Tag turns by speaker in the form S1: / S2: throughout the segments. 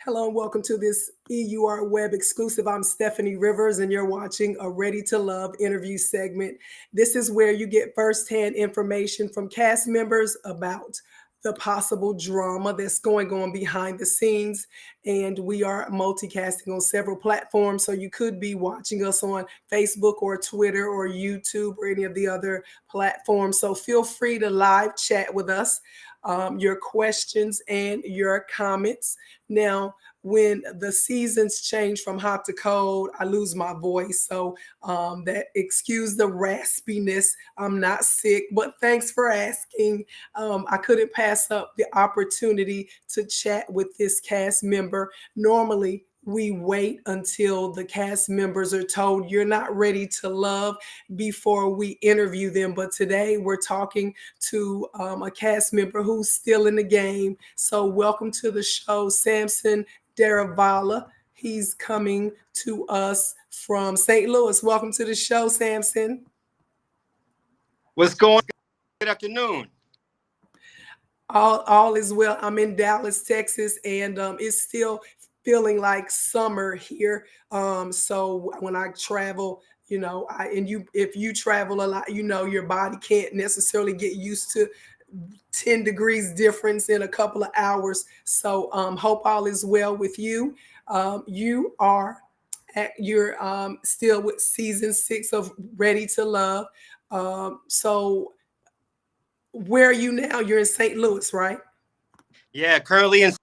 S1: Hello and welcome to this EURweb exclusive. I'm Steffanie Rivers and you're watching a Ready to Love interview segment. This is where you get firsthand information from cast members about the possible drama that's going on behind the scenes. And we are multicasting on several platforms. So you could be watching us on Facebook or Twitter or YouTube or any of the other platforms. So feel free to live chat with us, your questions and your comments. Now, when the seasons change from hot to cold, I lose my voice. So that excuse the raspiness. I'm not sick, but thanks for asking. I couldn't pass up the opportunity to chat with this cast member. Normally, we wait until the cast members are told you're not ready to love before we interview them. But today we're talking to a cast member who's still in the game. So welcome to the show, Sampson Daruvalla. He's coming to us from St. Louis. Welcome to the show, Sampson.
S2: What's going on? Good afternoon.
S1: All is well. I'm in Dallas, Texas, and it's still feeling like summer here. So when I travel, if you travel a lot, your body can't necessarily get used to 10 degrees difference in a couple of hours. So hope all is well with you. You're still with season 6 of Ready to Love. So where are you now? You're in St. Louis, right?
S2: Yeah, currently in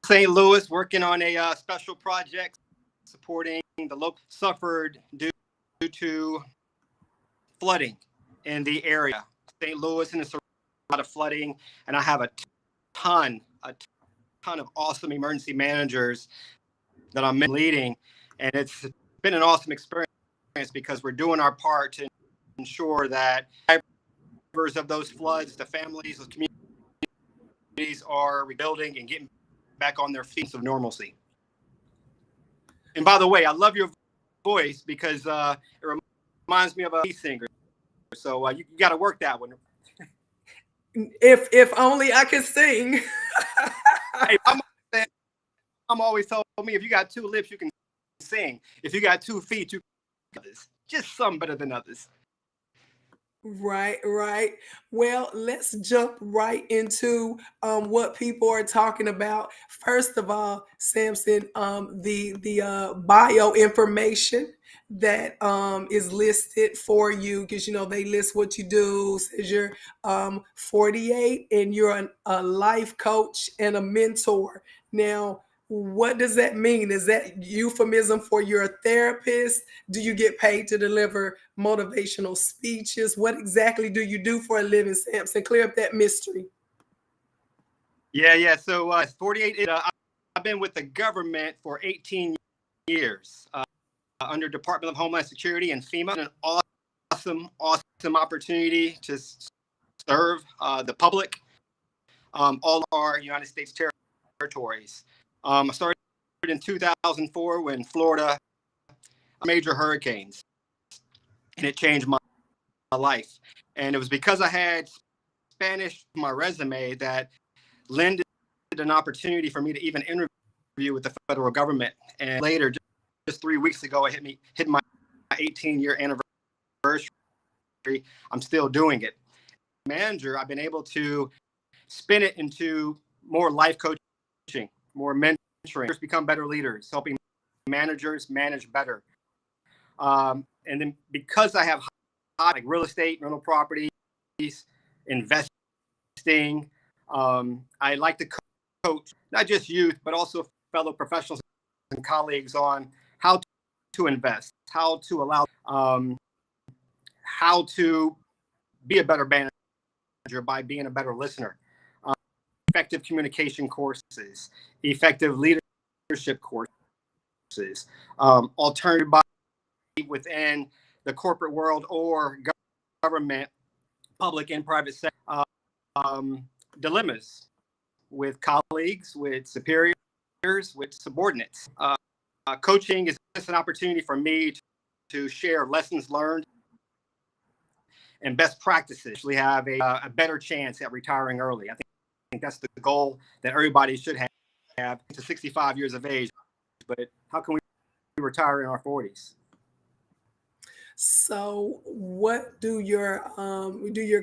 S2: St. Louis, working on a special project supporting the local suffered due to flooding in the area. St. Louis, and it's a lot of flooding, and I have a ton of awesome emergency managers that I'm leading, and it's been an awesome experience because we're doing our part to ensure that survivors of those floods, the families, those communities are rebuilding and getting back on their feet of normalcy. And by the way, I love your voice because it reminds me of a singer. So you got to work that one.
S1: If only I could sing.
S2: Hey, I'm always told me if you got 2 lips, you can sing. If you got 2 feet, you can others. Just some better than others.
S1: Right. Well, let's jump right into what people are talking about. First of all, Sampson, the bio information that is listed for you, because they list what you do. Says you're 48 and you're a life coach and a mentor. Now, what does that mean? Is that euphemism for you're a therapist? Do you get paid to deliver motivational speeches? What exactly do you do for a living, Sampson? Clear up that mystery.
S2: Yeah. So 48. I've been with the government for 18 years under Department of Homeland Security and FEMA. An awesome opportunity to serve the public, all our United States territories. I started in 2004 when Florida major hurricanes, and it changed my life. And it was because I had Spanish on my resume that lended an opportunity for me to even interview with the federal government. And later, just 3 weeks ago, it hit my 18-year anniversary. I'm still doing it. Manager, I've been able to spin it into more life coaching, more mentoring, become better leaders, helping managers manage better. And then because I have like real estate, rental properties, investing, I like to coach not just youth, but also fellow professionals and colleagues on how to invest, how to allow, how to be a better manager by being a better listener. Effective communication courses, effective leadership courses, alternative body within the corporate world or government, public and private sector, dilemmas with colleagues, with superiors, with subordinates. Coaching is just an opportunity for me to share lessons learned and best practices. Actually have a better chance at retiring early. I think that's the goal that everybody should have. to 65 years of age, but how can we retire in our 40s?
S1: So, what do your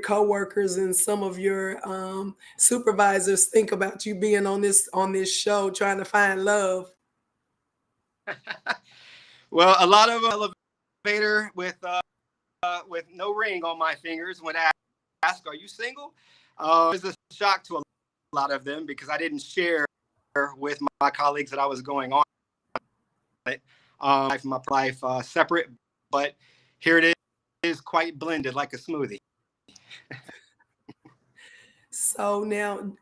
S1: coworkers and some of your supervisors think about you being on this show trying to find love?
S2: Well, a lot of elevator with no ring on my fingers would ask, "Are you single?" It was a shock to a lot of them because I didn't share with my colleagues that I was going on. My life separate, but here it is, quite blended like a smoothie.
S1: So now,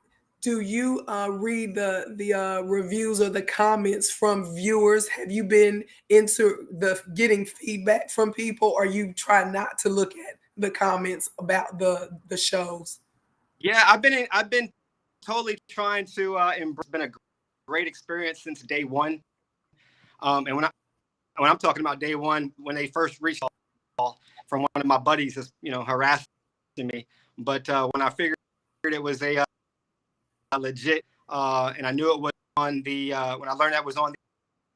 S1: do you read the reviews or the comments from viewers? Have you been into the getting feedback from people, or you try not to look at the comments about the shows?
S2: Yeah, I've been totally trying to embrace. It's been a great experience since day one. And when I'm talking about day one, when they first reached out from one of my buddies, is harassing me. But when I figured it was a legit, and I knew it was on the when I learned that was on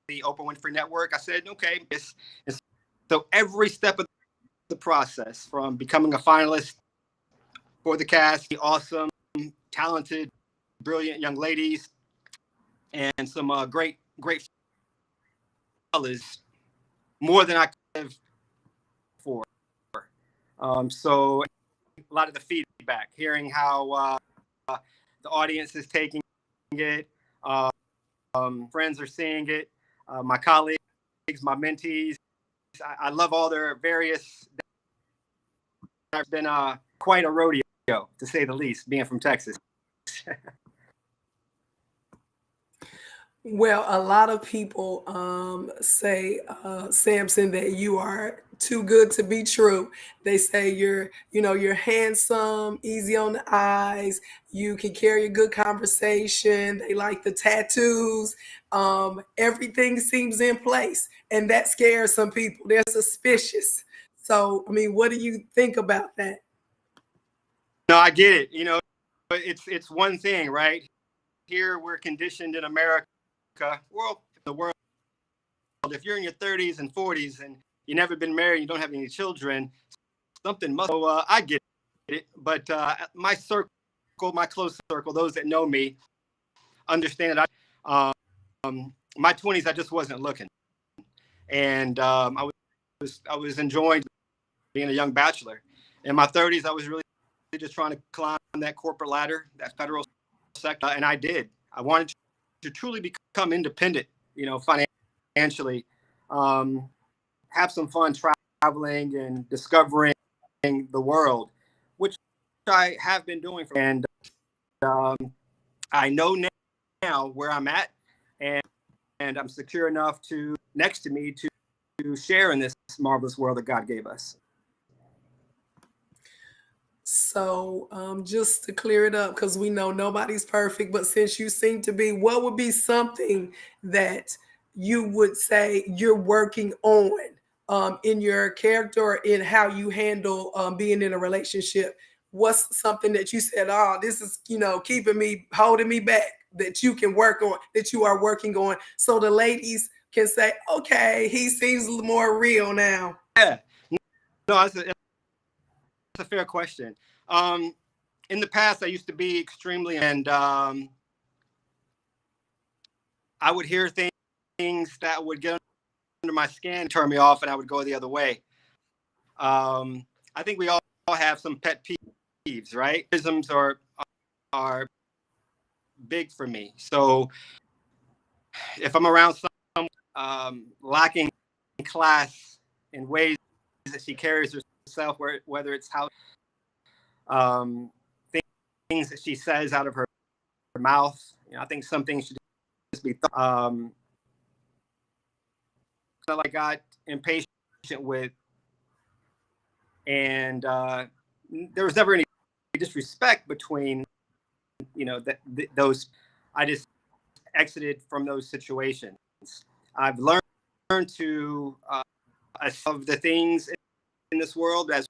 S2: the Oprah Winfrey Network, I said, okay. And so every step of the process, from becoming a finalist for the cast, the awesome, talented, brilliant young ladies, and some great fellas, more than I could have for. So a lot of the feedback, hearing how the audience is taking it, friends are seeing it, my colleagues, my mentees. I love all their various. It's been quite a rodeo, to say the least, being from Texas.
S1: Well, a lot of people say, Sampson, that you are too good to be true. They say you're handsome, easy on the eyes. You can carry a good conversation. They like the tattoos. Everything seems in place, and that scares some people. They're suspicious. So, I mean, what do you think about that?
S2: No, I get it. It's one thing, right? Here we're conditioned in America, well, the world. If you're in your 30s and 40s and you've never been married, you don't have any children, something must. So I get it, but my circle, my close circle, those that know me, understand that my 20s, I just wasn't looking, and I was enjoying being a young bachelor. In my 30s, I was really just trying to climb that corporate ladder, that federal sector, and I did. I wanted to truly become independent, financially, have some fun traveling and discovering the world, which I have been doing. And I know now where I'm at, and I'm secure enough next to me to share in this marvelous world that God gave us.
S1: So, just to clear it up, because we know nobody's perfect, but since you seem to be, what would be something that you would say you're working on in your character or in how you handle being in a relationship? What's something that you said, oh, this is, keeping me, holding me back, that you can work on, that you are working on, so the ladies can say, okay, he seems more real now?
S2: Yeah, no, that's a fair question. In the past, I used to be extremely, and I would hear things that would get under my skin, turn me off, and I would go the other way. I think we all have some pet peeves, right? Isms are big for me. So if I'm around someone lacking class in ways that she carries herself, whether it's how things that she says out of her mouth, I think some things should just be I got impatient with, and there was never any disrespect between, those. I just exited from those situations. I've learned to of the things in this world as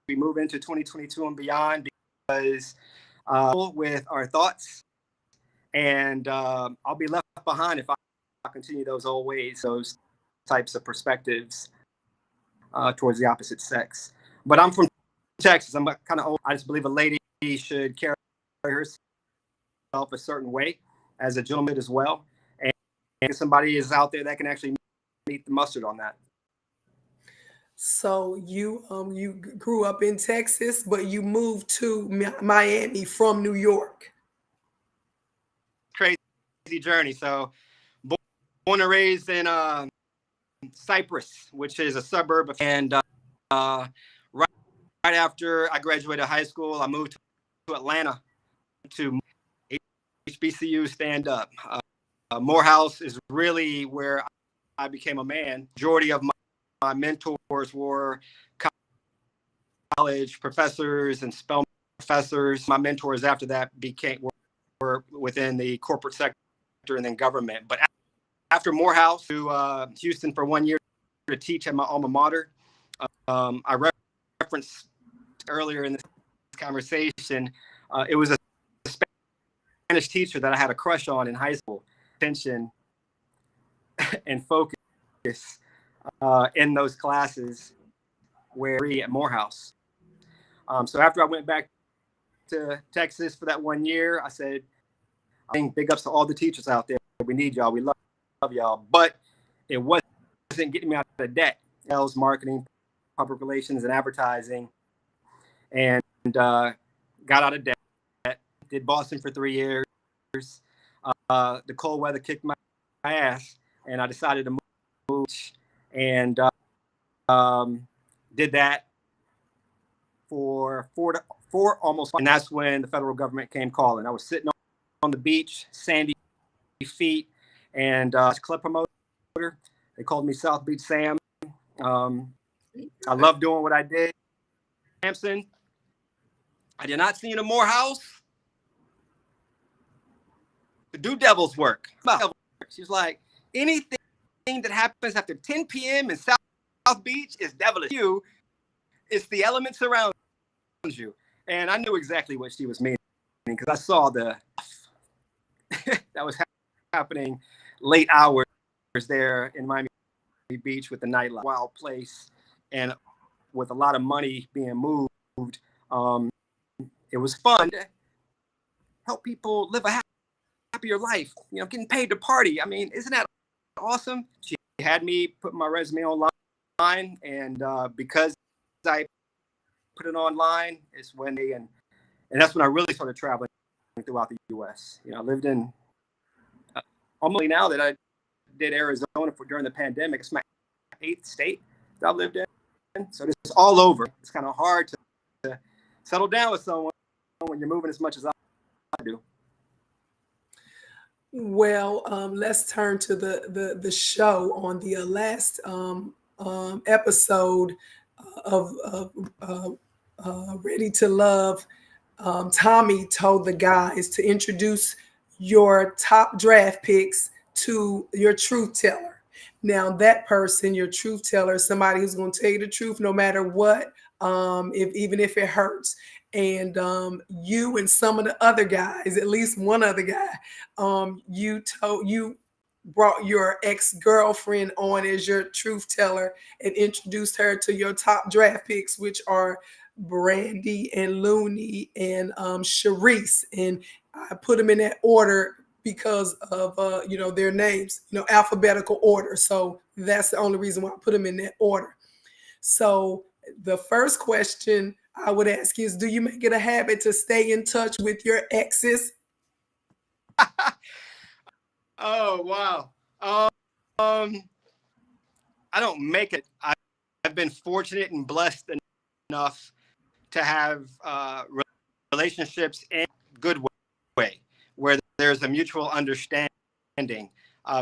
S2: we move into 2022 and beyond, because with our thoughts and I'll be left behind if I continue those old ways, those types of perspectives towards the opposite sex. But I'm from Texas. I'm kind of old. I just believe a lady should carry herself a certain way as a gentleman as well. And somebody is out there that can actually meet the mustard on that.
S1: So you grew up in Texas, but you moved to Miami from New York.
S2: Crazy journey. So born and raised in Cypress, which is a suburb of, and right after I graduated high school, I moved to Atlanta to HBCU stand up. Morehouse is really where I became a man. Majority of my mentors were college professors and Spelman professors. My mentors after that were within the corporate sector and then government. But after Morehouse to Houston for 1 year to teach at my alma mater, I referenced earlier in this conversation, it was a Spanish teacher that I had a crush on in high school. Attention and focus in those classes where at Morehouse. So after I went back to Texas for that 1 year, I said, I think big ups to all the teachers out there. We need y'all. We love y'all. But it wasn't getting me out of debt. Sales, marketing, public relations, and advertising. And got out of debt. Did Boston for 3 years. The cold weather kicked my ass, and I decided to move and did that for four almost, and that's when the federal government came calling. I was sitting on the beach, sandy feet, and club promoter. They called me South Beach Sam. I love doing what I did. Sampson, I did not see you in Morehouse to do devil's work. She's like, anything that happens after 10 p.m. in South Beach is devilish. It's the elements around you. And I knew exactly what she was meaning because I saw that was happening late hours there in Miami Beach with the nightlife. Wild place. And with a lot of money being moved, it was fun to help people live a happier life, getting paid to party. I mean, isn't that awesome? She had me put my resume online, and because I put it online, it's when and that's when I really started traveling throughout the U.S. I lived in almost now that I did Arizona during the pandemic. It's my 8th state that I've lived in, so this is all over. It's kind of hard to settle down with someone when you're moving as much as I do.
S1: Well, let's turn to the show. On the last episode of Ready to Love, Tommy told the guys to introduce your top draft picks to your truth teller. Now, that person, your truth teller, is somebody who's going to tell you the truth no matter what, even if it hurts. And you and some of the other guys, at least one other guy, you brought your ex-girlfriend on as your truth teller and introduced her to your top draft picks, which are Brandy and Looney and Charisses. And I put them in that order because of their names, alphabetical order. So that's the only reason why I put them in that order. So the first question I would ask you is, do you make it a habit to stay in touch with your exes?
S2: Oh, wow. I don't make it. I've been fortunate and blessed enough to have relationships in a good way, where there's a mutual understanding,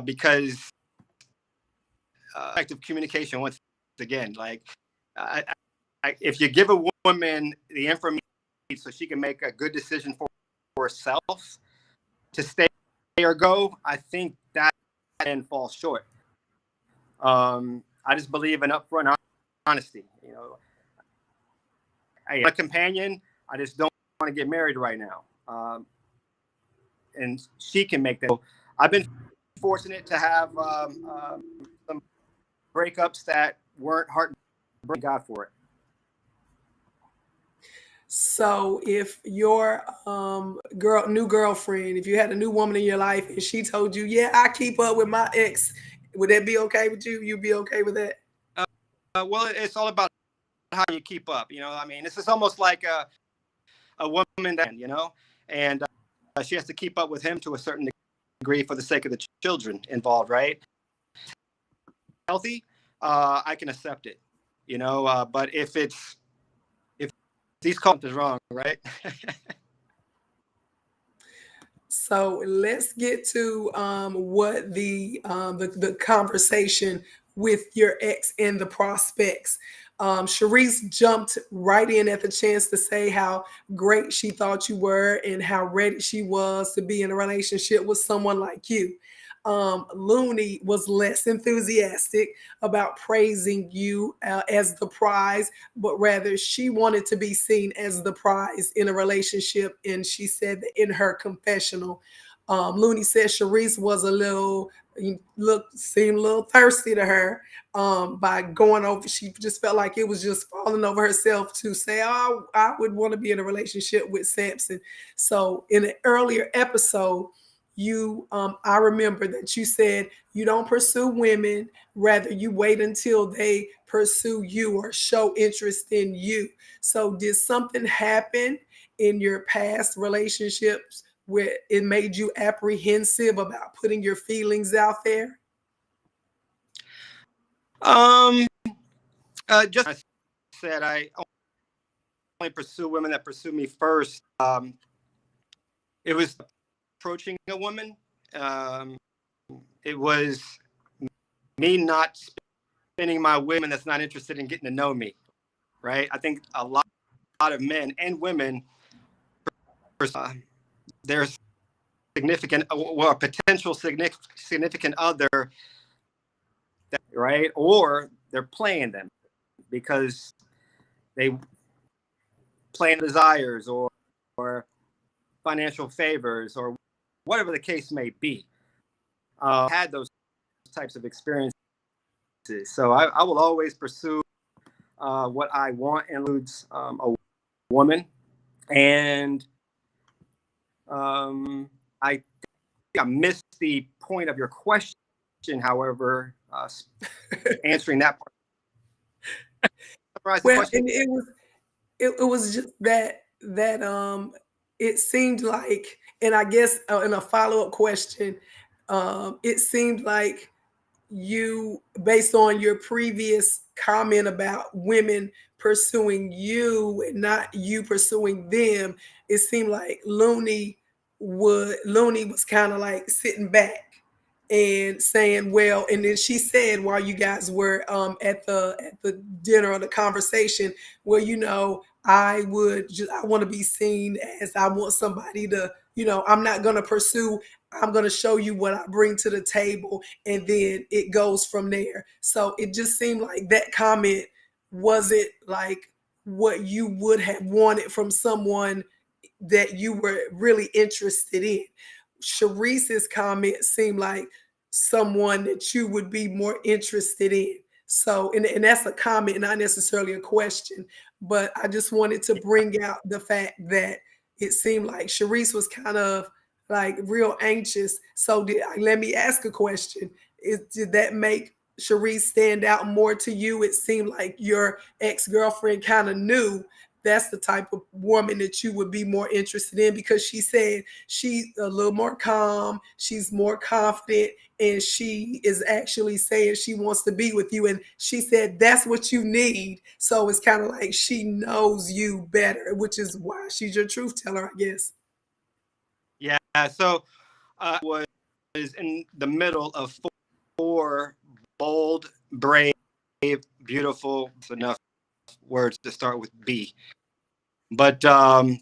S2: because effective communication, once again, like if you give a woman the information so she can make a good decision for herself to stay or go, I think that then falls short. I just believe in upfront honesty. I am a companion. I just don't want to get married right now. and she can make that. So I've been fortunate to have some breakups that weren't heartbreaking. God for it.
S1: So if your new girlfriend, if you had a new woman in your life and she told you, "Yeah, I keep up with my ex," would that be okay with you? You'd be okay with that?
S2: Well, it's all about how you keep up. I mean, this is almost like a woman that, and she has to keep up with him to a certain degree for the sake of the children involved, right? Healthy, I can accept it, but if these content is wrong, right?
S1: So let's get to what the conversation with your ex and the prospects. Charisse jumped right in at the chance to say how great she thought you were and how ready she was to be in a relationship with someone like you. Looney was less enthusiastic about praising you as the prize, but rather she wanted to be seen as the prize in a relationship. And she said that in her confessional, Looney said Charisse was seemed a little thirsty to her by going over. She just felt like it was just falling over herself to say, "Oh, I would want to be in a relationship with Sampson." So in an earlier episode, I remember that you said you don't pursue women, rather you wait until they pursue you or show interest in you. So did something happen in your past relationships where it made you apprehensive about putting your feelings out there?
S2: Just I said, I only pursue women that pursue me first. It was approaching a woman. Um, it was me not spending my women that's not interested in getting to know me, right? I think a lot of men and women, there's significant, well, a potential significant other, right? Or they're playing them because they plan desires or financial favors or whatever the case may be. Had those types of experiences. So I will always pursue what I want includes a woman. And I think I missed the point of your question, however, answering that part. Summarize the
S1: Well,
S2: question.
S1: and it was just that it seemed like, and I guess in a follow-up question, it seemed like you, based on your previous comment about women pursuing you and not you pursuing them, it seemed like Looney was kind of like sitting back and saying, well, and then she said while you guys were at the dinner or the conversation, well, I want to be seen as, I want somebody to, I'm not going to pursue, I'm going to show you what I bring to the table, and then it goes from there. So it just seemed like that comment wasn't like what you would have wanted from someone that you were really interested in. Charisse's comment seemed like someone that you would be more interested in. So, and that's a comment, not necessarily a question, but I just wanted to bring out the fact that it seemed like Charisse was kind of like real anxious. So, let me ask a question. Did that make Charisse stand out more to you? It seemed like your ex-girlfriend kind of knew that's the type of woman that you would be more interested in, because she said she's a little more calm, she's more confident, and she is actually saying she wants to be with you. And she said that's what you need. So it's kind of like she knows you better, which is why she's your truth teller, I guess.
S2: Yeah. So was in the middle of four bold, brave, beautiful, enough words to start with B. But all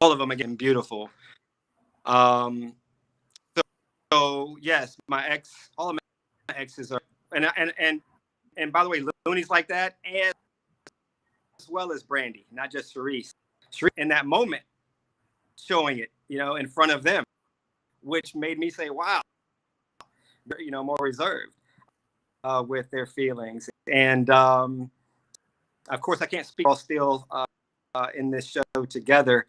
S2: of them again beautiful. So yes, all of my exes are, and by the way, Looney's like that, as well as Brandy, not just Charisse. In that moment, showing it, in front of them, which made me say, wow, more reserved with their feelings. And of course, I can't speak all still in this show together.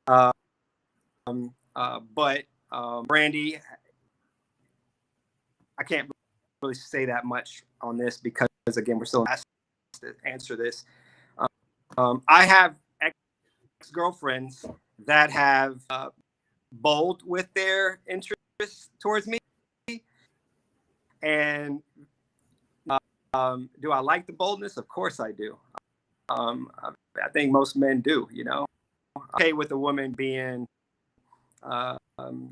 S2: But Brandy, I can't really say that much on this because, again, we're still asked to answer this. I have ex-girlfriends that have bold with their interests towards me. And do I like the boldness? Of course I do. I think most men do, Okay with a woman being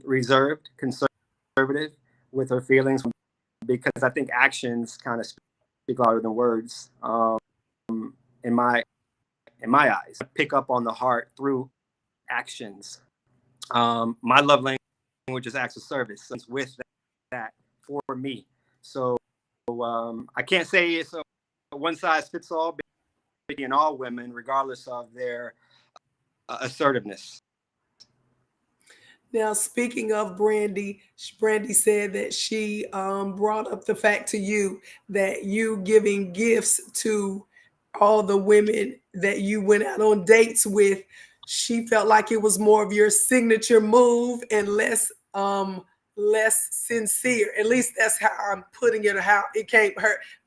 S2: reserved, conservative with her feelings, because I think actions kind of speak louder than words. In my eyes, I pick up on the heart through actions. My love language is acts of service. With that for me, so I can't say it's a one size fits all in all women, regardless of their assertiveness.
S1: Now, speaking of Brandy said that she brought up the fact to you that you giving gifts to all the women that you went out on dates with, she felt like it was more of your signature move and less sincere. At least that's how I'm putting it, how it came,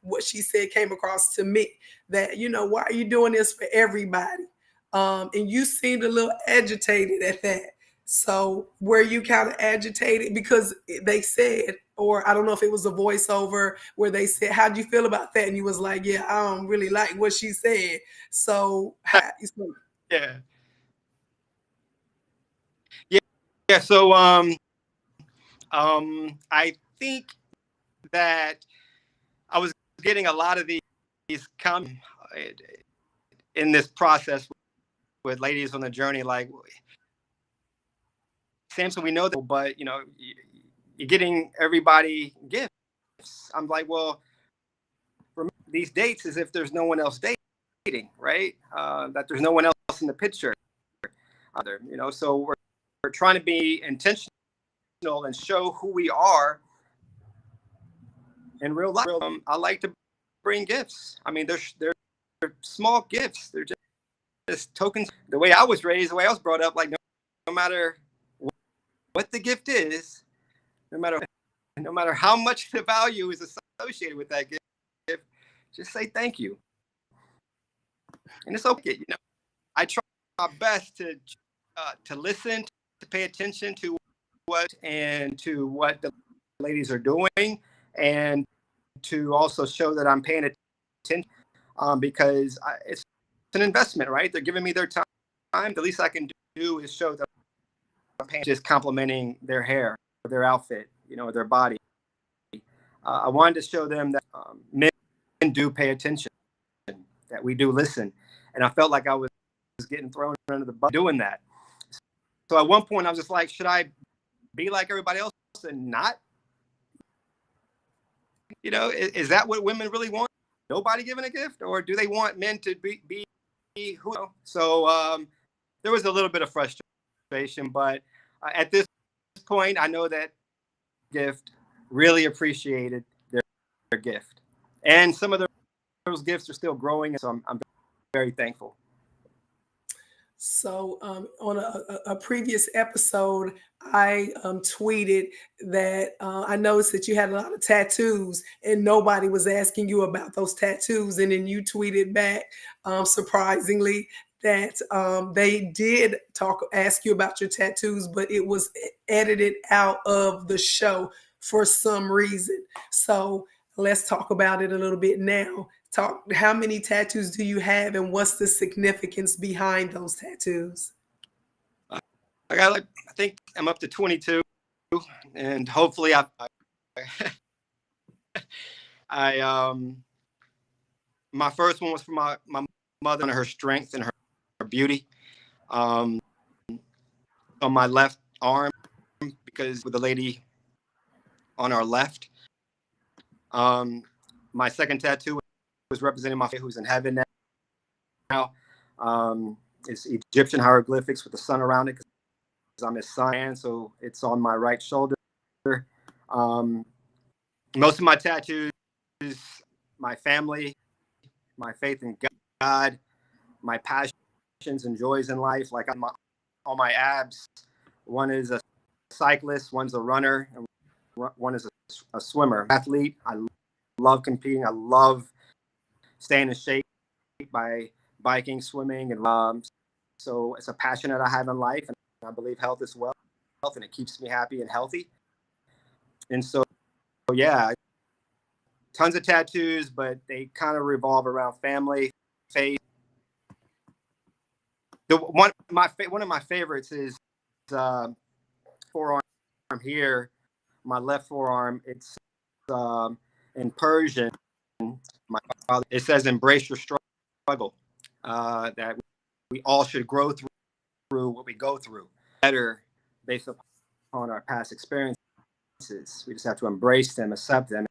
S1: what she said came across to me, that, why are you doing this for everybody? And you seemed a little agitated at that. So were you kind of agitated because they said, or I don't know if it was a voiceover where they said, how'd you feel about that? And you was like, yeah, I don't really like what she said. So
S2: yeah. So I think that I was getting a lot of these comments in this process with ladies on the journey, like, Sampson, we know that, but you're getting everybody gifts. I'm like, well, for me, these dates is if there's no one else dating, right? That there's no one else in the picture. So we're trying to be intentional and show who we are in real life. I like to bring gifts. I mean, they're small gifts. They're just tokens. The way I was raised, the way I was brought up, like no matter what the gift is, no matter how much the value is associated with that gift, just say thank you. And it's okay, I try my best to listen, to pay attention to what the ladies are doing, and to also show that I'm paying attention, because it's an investment, right? They're giving me their time. The least I can do is show that I'm paying, just complimenting their hair, their outfit, their body. I wanted to show them that men do pay attention, that we do listen, and I felt like I was getting thrown under the bus doing that. So at one point I was just like, should I be like everybody else and not? Is that what women really want? Nobody giving a gift, or do they want men to be who? So there was a little bit of frustration, but at this point, I know that gift really appreciated their gift, and some of those gifts are still growing, so I'm very thankful.
S1: So on a previous episode, I tweeted that I noticed that you had a lot of tattoos and nobody was asking you about those tattoos. And then you tweeted back, surprisingly, that they did ask you about your tattoos, but it was edited out of the show for some reason. So let's talk about it a little bit now. How many tattoos do you have, and what's the significance behind those tattoos?
S2: I think I'm up to 22, and hopefully my first one was for my mother, and her strength and her beauty, on my left arm, because with the lady on our left. My second tattoo was representing my faith, who's in heaven now. It's Egyptian hieroglyphics with the sun around it, because I'm his son, so it's on my right shoulder. Most of my tattoos, my family, my faith in God, my passions and joys in life. Like on my abs, one is a cyclist, one's a runner, and one is a swimmer, athlete. I love competing. I love staying in shape by biking, swimming, and so it's a passion that I have in life, and I believe health is wealth, and it keeps me happy and healthy. And so, yeah, tons of tattoos, but they kind of revolve around family, faith. One of my favorites is forearm here, my left forearm. It's in Persian. My father, it says, "Embrace your struggle." That we all should grow through what we go through, better based upon our past experiences. We just have to embrace them, accept them,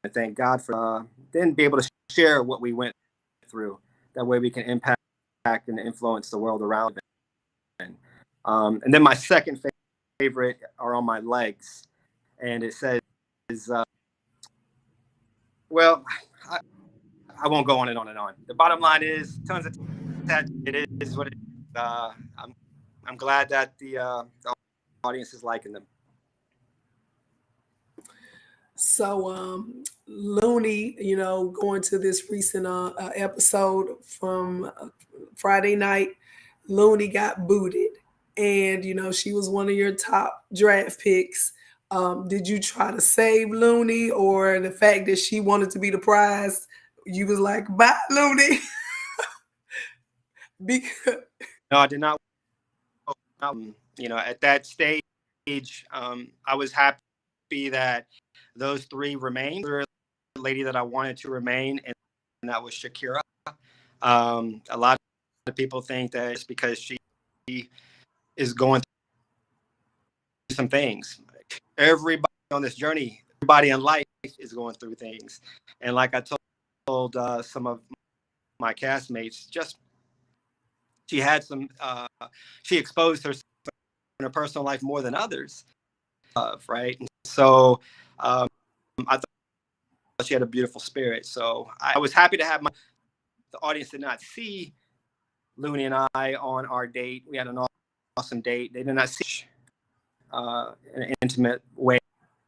S2: and thank God for then be able to share what we went through. That way we can impact and influence the world around us. And then my second favorite are on my legs, and it says, well, I won't go on and on and on. The bottom line is tons of tattoos. It is what it is. I'm glad that the audience is liking them.
S1: So, Looney, going to this recent episode from Friday night, Looney got booted, and she was one of your top draft picks. Did you try to save Looney, or the fact that she wanted to be the prize, you was like, bye, Looney? Because
S2: No, I did not. At that stage, I was happy that those three remained. The lady that I wanted to remain, and that was Shakira. A lot of people think that it's because she is going through some things. Everybody on this journey, everybody in life is going through things. And like I told some of my castmates, she had some, she exposed herself in her personal life more than others, right? And so I thought she had a beautiful spirit. So I was happy to have the audience did not see Looney and I on our date. We had an awesome date. They did not see in an intimate way.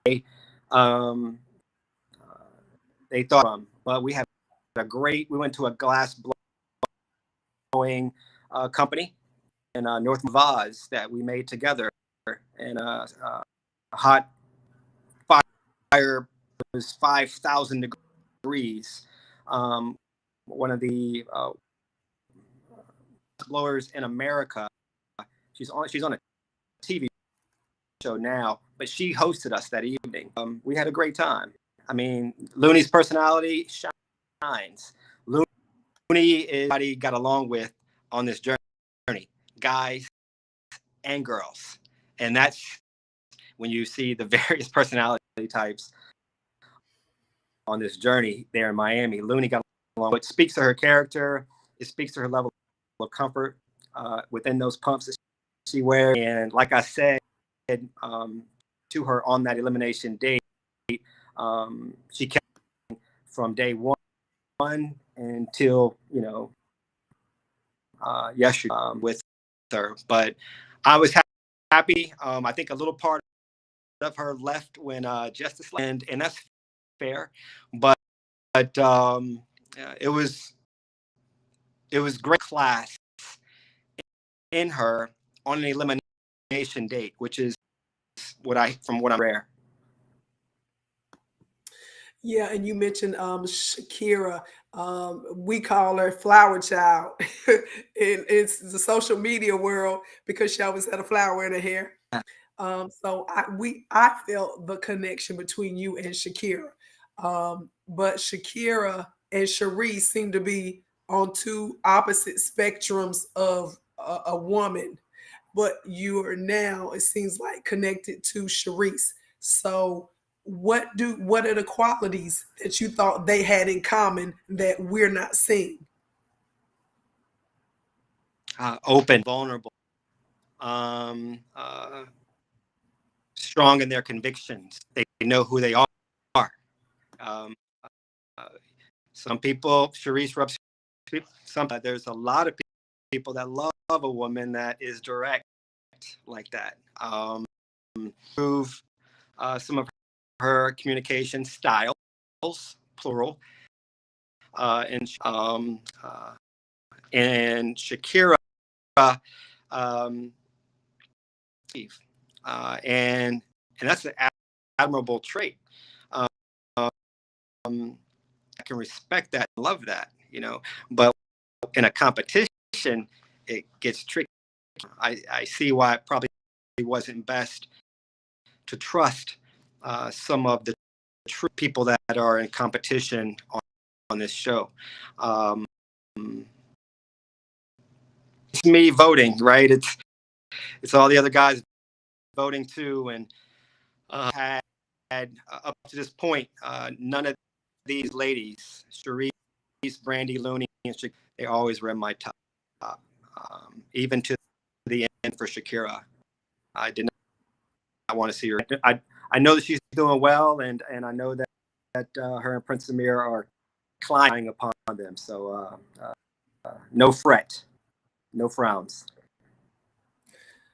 S2: They thought, but we had we went to a glass blowing company in North Vaz that we made together, and a hot fire was 5,000 degrees. One of the blowers in America. She's on a TV show now, but she hosted us that evening. We had a great time. I mean, Looney's personality shines. Looney is somebody got along with on this journey, guys and girls, and that's when you see the various personality types on this journey there in Miami. Looney got along. It speaks to her character. It speaks to her level of comfort within those pumps that she wears. And like I said to her on that elimination date, she kept from day one until yesterday with her. But I was happy. I think a little part of her left when Justice left, and that's fair. But it was great class in her on an elimination date, which is from what I'm rare.
S1: Yeah, and you mentioned Shakira. We call her Flower Child in it's the social media world because she always had a flower in her hair. So I felt the connection between you and Shakira. But Shakira and Charisses seem to be on two opposite spectrums of a woman, but you are now, it seems like, connected to Charisses. So what are the qualities that you thought they had in common that we're not seeing?
S2: Open, vulnerable, strong in their convictions. They know who they are. Um, some people, Charisse rubs people. There's a lot of people that love a woman that is direct like that. Prove some of her communication styles, plural, and Shakira, and that's an admirable trait. I can respect that, love that, but in a competition, it gets tricky. I see why it probably wasn't best to trust some of the true people that are in competition on this show. It's me voting, right? It's all the other guys voting too, and had up to this point, none of these ladies, Charisse, Brandy, Looney, and they always were in my top. Even to the end for Shakira, I did not want to see her. I know that she's doing well, and I know that her and Prince Amir are climbing upon them. So no fret, no frowns.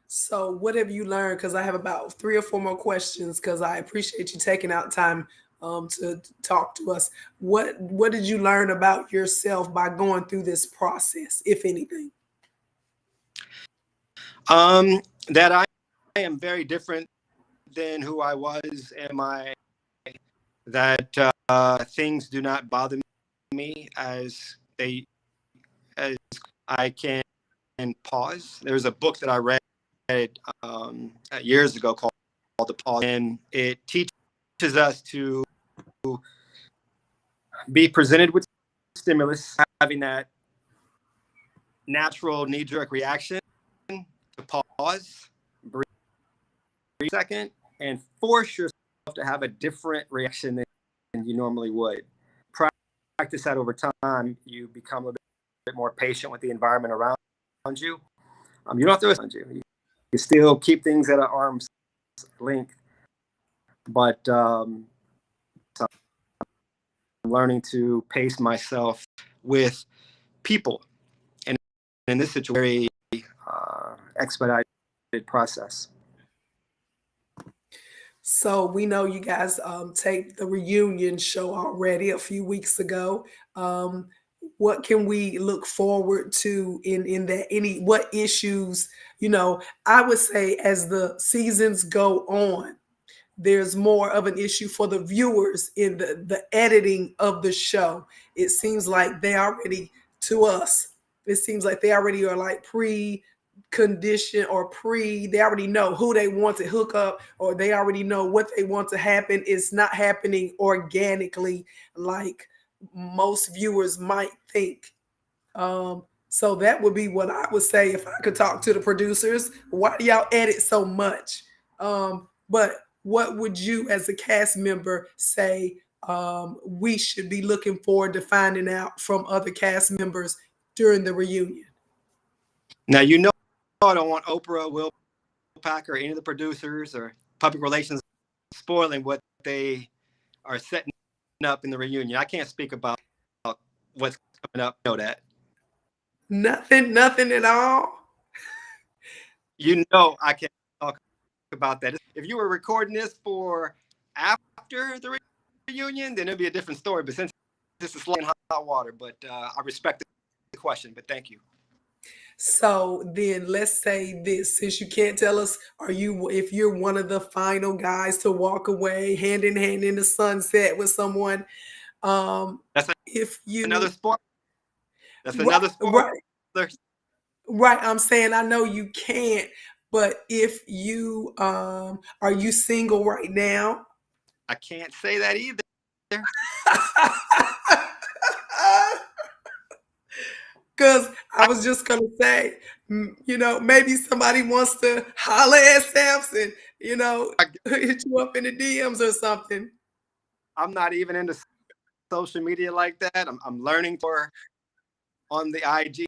S1: So what have you learned? Because I have about 3 or 4 more questions, because I appreciate you taking out time to talk to us. What did you learn about yourself by going through this process, if anything?
S2: That I am very different than who I was, that things do not bother me as I can pause. There's a book that I read years ago called The Pause, and it teaches us to be presented with stimulus, having that natural knee-jerk reaction, to pause, breathe a second, and force yourself to have a different reaction than you normally would. Practice that over time. You become a little bit more patient with the environment around you. You don't have to around you. You still keep things at an arm's length, but I'm learning to pace myself with people, and in this situation, very expedited process.
S1: So we know you guys taped the reunion show already a few weeks ago. What can we look forward to in that? What issues? I would say as the seasons go on, there's more of an issue for the viewers in the editing of the show. It seems like they already, to us, it seems like they already are like pre-conditioned or they already know who they want to hook up, or they already know what they want to happen. It's not happening organically like most viewers might think. So that would be what I would say if I could talk to the producers. Why do y'all edit so much? But what would you, as a cast member, say we should be looking forward to finding out from other cast members during the reunion?
S2: Now, I don't want Oprah, Will Packer, any of the producers or public relations spoiling what they are setting up in the reunion. I can't speak about what's coming up. You know that.
S1: Nothing at all.
S2: I can't talk about that. If you were recording this for after the reunion, then it'd be a different story. But since this is in hot water, but I respect the question. But thank you.
S1: So then let's say this, since you can't tell us, if you're one of the final guys to walk away hand in hand in the sunset with someone,
S2: that's another sport. That's another sport.
S1: Right. I'm saying, I know you can't, but if you, are you single right now?
S2: I can't say that either.
S1: Because I was just going to say, maybe somebody wants to holler at Sampson, hit you up in the DMs or something.
S2: I'm not even into social media like that. I'm learning on the IG,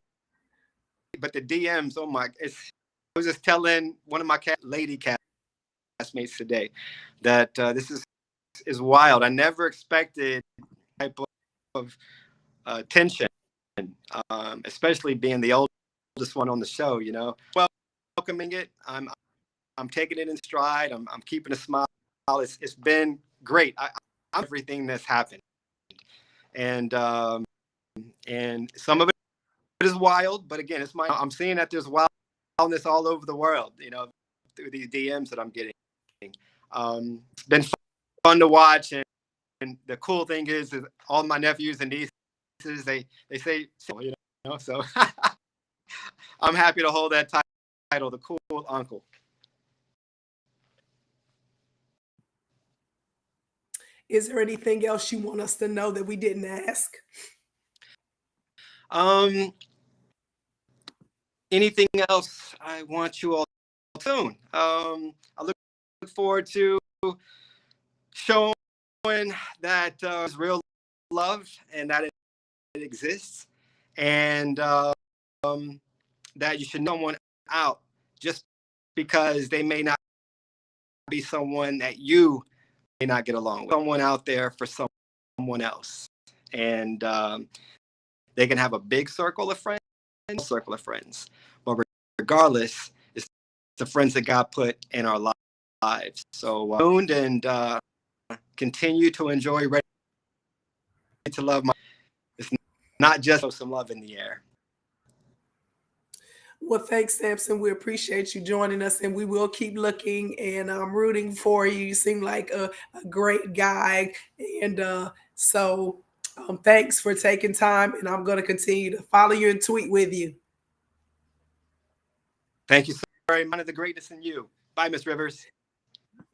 S2: but the DMs, oh my, it's was just telling one of my lady castmates today that this is wild. I never expected type of tension, especially being the oldest one on the show. You know, welcoming it. I'm taking it in stride. I'm keeping a smile. It's been great. I'm everything that's happened, and some of it is wild, but again, I'm seeing that there's wildness all over the world. You know, through these DMs that I'm getting. It's been fun to watch, and the cool thing is all my nephews and nieces they say so, you know. So I'm happy to hold that title, the cool uncle.
S1: Is there anything else you want us to know that we didn't ask?
S2: Anything else I want you all soon. I look forward to showing that there's real love and that it exists, and that you should know someone out just because they may not be someone that you may not get along with. Someone out there for someone else, and they can have a big circle of friends, but regardless, it's the friends that God put in our lives. So tuned and continue to enjoy Ready to Love. It's not just some love in the air.
S1: Well, thanks, Sampson. We appreciate you joining us, and we will keep looking, and I'm rooting for you. You seem like a great guy, and so thanks for taking time, and I'm going to continue to follow you and tweet with you.
S2: Thank you so very much. The greatness in you. Bye, Miss Rivers.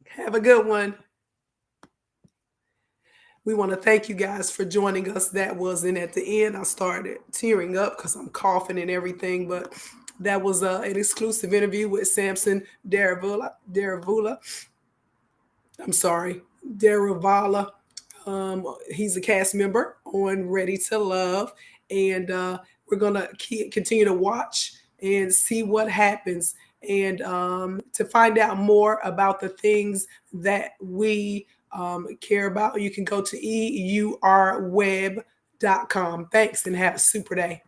S1: Have a good one. We want to thank you guys for joining us. That was, and at the end, I started tearing up because I'm coughing and everything, but that was an exclusive interview with Sampson Daruvalla. I'm sorry, Daruvalla. He's a cast member on Ready to Love, and we're gonna continue to watch and see what happens, and to find out more about the things that we care about, you can go to EURweb.com. Thanks, and have a super day.